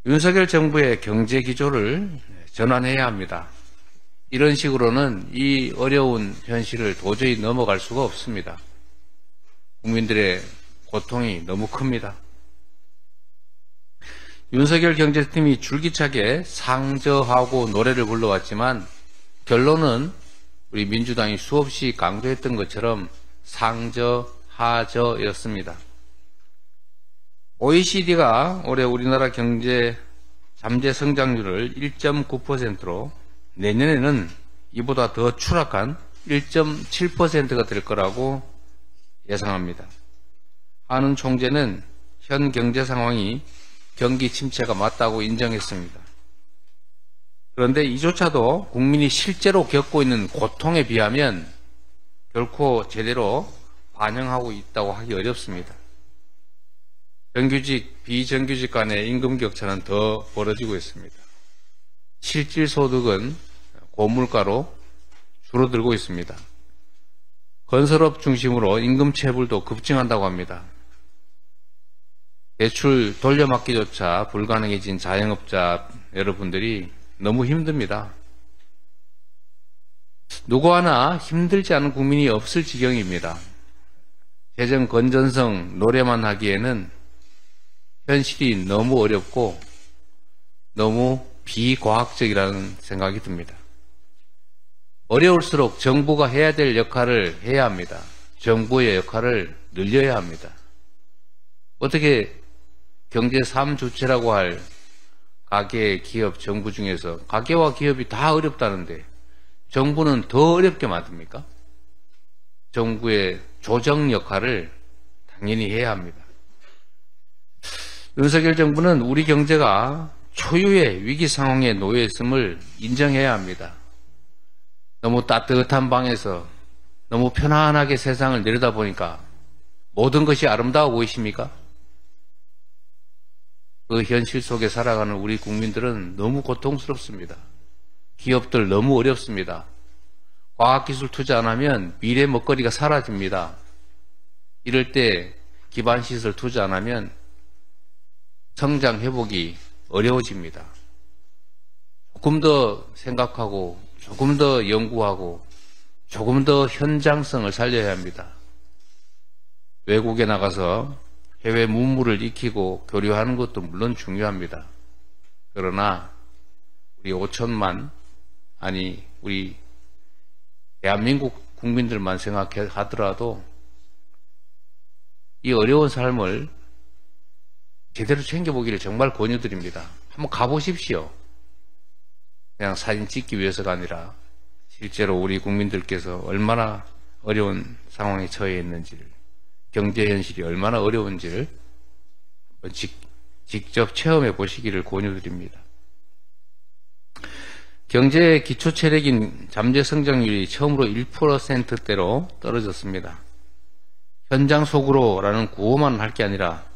윤석열 정부의 경제 기조를 전환해야 합니다. 이런 식으로는 이 어려운 현실을 도저히 넘어갈 수가 없습니다. 국민들의 고통이 너무 큽니다. 윤석열 경제팀이 줄기차게 상저하고 노래를 불러왔지만 결론은 우리 민주당이 수없이 강조했던 것처럼 상저, 하저였습니다. OECD가 올해 우리나라 경제 잠재 성장률을 1.9%로 내년에는 이보다 더 추락한 1.7%가 될 거라고 예상합니다. 한은 총재는 현 경제 상황이 경기 침체가 맞다고 인정했습니다. 그런데 이조차도 국민이 실제로 겪고 있는 고통에 비하면 결코 제대로 반영하고 있다고 하기 어렵습니다. 정규직, 비정규직 간의 임금 격차는 더 벌어지고 있습니다. 실질소득은 고물가로 줄어들고 있습니다. 건설업 중심으로 임금 체불도 급증한다고 합니다. 대출 돌려막기조차 불가능해진 자영업자 여러분들이 너무 힘듭니다. 누구 하나 힘들지 않은 국민이 없을 지경입니다. 재정 건전성 노래만 하기에는 현실이 너무 어렵고 너무 비과학적이라는 생각이 듭니다. 어려울수록 정부가 해야 될 역할을 해야 합니다. 정부의 역할을 늘려야 합니다. 어떻게 경제 3주체라고 할 가계, 기업, 정부 중에서 가계와 기업이 다 어렵다는데 정부는 더 어렵게 만듭니까? 정부의 조정 역할을 당연히 해야 합니다. 윤석열 정부는 우리 경제가 초유의 위기 상황에 놓여 있음을 인정해야 합니다. 너무 따뜻한 방에서 너무 편안하게 세상을 내려다보니까 모든 것이 아름다워 보이십니까? 그 현실 속에 살아가는 우리 국민들은 너무 고통스럽습니다. 기업들 너무 어렵습니다. 과학기술 투자 안 하면 미래 먹거리가 사라집니다. 이럴 때 기반시설 투자 안 하면 성장 회복이 어려워집니다. 조금 더 생각하고 조금 더 연구하고 조금 더 현장성을 살려야 합니다. 외국에 나가서 해외 문물을 익히고 교류하는 것도 물론 중요합니다. 그러나 우리 5천만 아니 우리 대한민국 국민들만 생각하더라도 이 어려운 삶을 제대로 챙겨보기를 정말 권유드립니다. 한번 가보십시오. 그냥 사진 찍기 위해서가 아니라 실제로 우리 국민들께서 얼마나 어려운 상황에 처해 있는지를, 경제 현실이 얼마나 어려운지를 한번 직접 체험해 보시기를 권유드립니다. 경제의 기초 체력인 잠재 성장률이 처음으로 1%대로 떨어졌습니다. 현장 속으로라는 구호만 할 게 아니라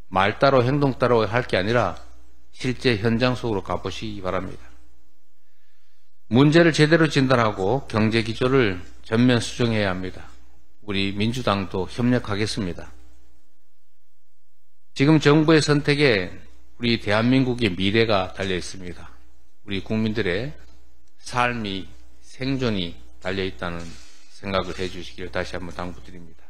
말 따로 행동 따로 할 게 아니라 실제 현장 속으로 가보시기 바랍니다. 문제를 제대로 진단하고 경제 기조를 전면 수정해야 합니다. 우리 민주당도 협력하겠습니다. 지금 정부의 선택에 우리 대한민국의 미래가 달려 있습니다. 우리 국민들의 삶이, 생존이 달려 있다는 생각을 해주시기를 다시 한번 당부드립니다.